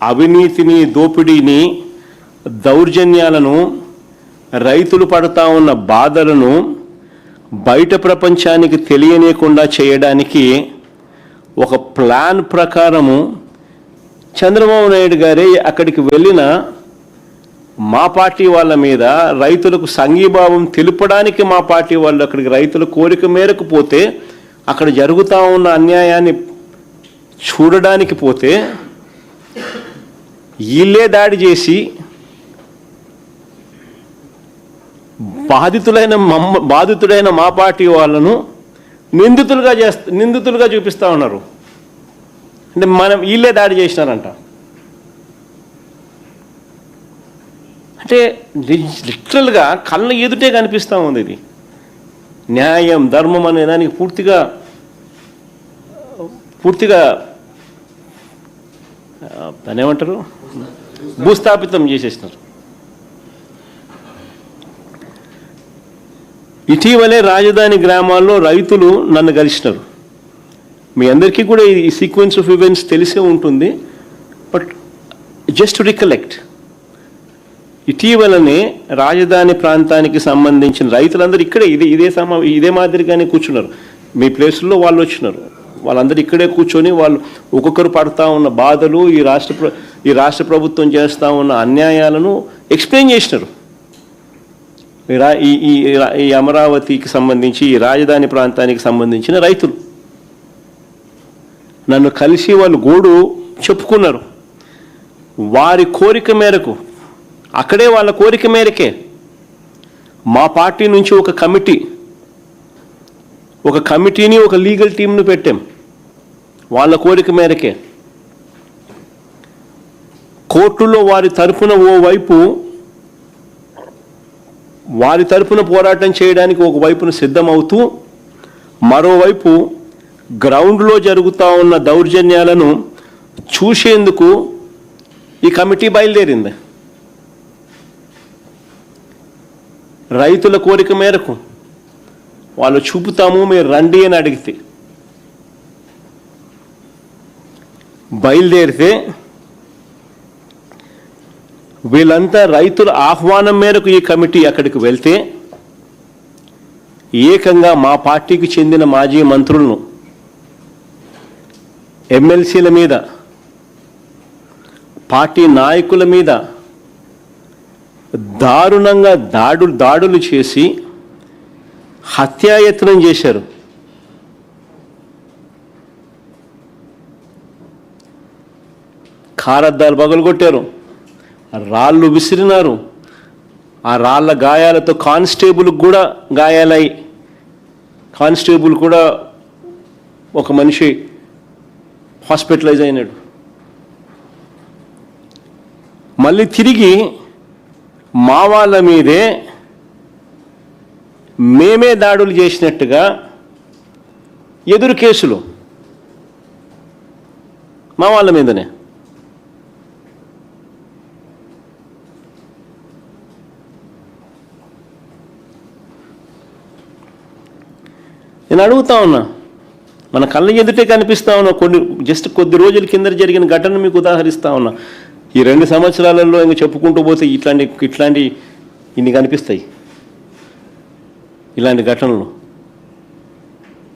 అవినీతిని, దోపిడీని, దౌర్జన్యాలను, రైతులు పడుతూ ఉన్న బాధలను బయట ప్రపంచానికి తెలియనీయకుండా చేయడానికి ఒక ప్లాన్ ప్రకారము చంద్రబాబు నాయుడు గారే అక్కడికి వెళ్ళిన మా పార్టీ వాళ్ళ మీద రైతులకు సంఘీభావం తెలుపడానికి మా పార్టీ వాళ్ళు అక్కడికి రైతుల కోరిక మేరకు పోతే, అక్కడ జరుగుతూ ఉన్న అన్యాయాన్ని చూడడానికి పోతే వీళ్ళే దాడి చేసి బాధితుడైన మా పార్టీ వాళ్ళను నిందితులుగా చూపిస్తూ ఉన్నారు. అంటే వీళ్ళే దాడి చేసినారంట. అంటే లిటరల్గా కళ్ళ ఎదుటే కనిపిస్తూ ఉంది. ఇది న్యాయం, ధర్మం అనే దానికి పూర్తిగా దాన్ని ఏమంటారు, భూస్థాపితం చేసేసినారు. ఇటీవలే రాజధాని గ్రామాల్లో రైతులు నన్ను కలిసినారు. మీ అందరికీ కూడా ఈ సీక్వెన్స్ ఆఫ్ ఈవెంట్స్ తెలిసే ఉంటుంది. బట్ జస్ట్ రికలెక్ట్, ఇటీవలనే రాజధాని ప్రాంతానికి సంబంధించిన రైతులందరూ ఇక్కడే ఇదే మాదిరిగానే కూర్చున్నారు. మీ ప్లేసుల్లో వాళ్ళు వచ్చినారు. వాళ్ళందరూ ఇక్కడే కూర్చొని వాళ్ళు ఒక్కొక్కరు పడుతూ ఉన్న బాధలు, ఈ రాష్ట్ర ప్రభుత్వం చేస్తూ ఉన్న అన్యాయాలను ఎక్స్ప్లెయిన్ చేసినారు. ఈ అమరావతికి సంబంధించి, ఈ రాజధాని ప్రాంతానికి సంబంధించిన రైతులు నన్ను కలిసి వాళ్ళు గోడు చెప్పుకున్నారు. వారి కోరిక మేరకు, అక్కడే వాళ్ళ కోరిక మేరకే మా పార్టీ నుంచి ఒక కమిటీని, ఒక లీగల్ టీంను పెట్టాం. వాళ్ళ కోరిక మేరకే కోర్టులో వారి తరపున పోరాటం చేయడానికి ఒకవైపున సిద్ధమవుతూ, మరోవైపు గ్రౌండ్లో జరుగుతూ ఉన్న దౌర్జన్యాలను చూసేందుకు ఈ కమిటీ బయలుదేరింది. రైతుల కోరిక మేరకు వాళ్ళు చూపుతాము, మీరు రండి అని అడిగితే బయలుదేరితే, వీళ్ళంతా రైతుల ఆహ్వానం మేరకు ఈ కమిటీ అక్కడికి వెళ్తే ఏకంగా మా పార్టీకి చెందిన మాజీ మంత్రులను, ఎమ్మెల్సీల మీద, పార్టీ నాయకుల మీద దారుణంగా దాడులు చేసి హత్యాయత్నం చేశారు. కారద్దాలు పగలగొట్టారు, రాళ్ళు విసిరినారు. ఆ రాళ్ళ గాయాలతో కానిస్టేబుల్కి కూడా గాయాలై, కానిస్టేబుల్ కూడా ఒక మనిషి హాస్పిటలైజ్ అయినాడు. మళ్ళీ తిరిగి మా వాళ్ళ మీదే మేమే దాడులు చేసినట్టుగా ఎదురు కేసులు మా వాళ్ళ మీదనే. నేను అడుగుతా ఉన్నా, మన కళ్ళ ఎదుటే కనిపిస్తా ఉన్నా. కొద్ది రోజుల కింద జరిగిన ఘటన మీకు ఉదాహరిస్తా ఉన్నా. ఈ 2 సంవత్సరాలలో ఇంకా చెప్పుకుంటూ పోతే ఇట్లాంటి ఇన్ని కనిపిస్తాయి, ఇలాంటి ఘటనలు.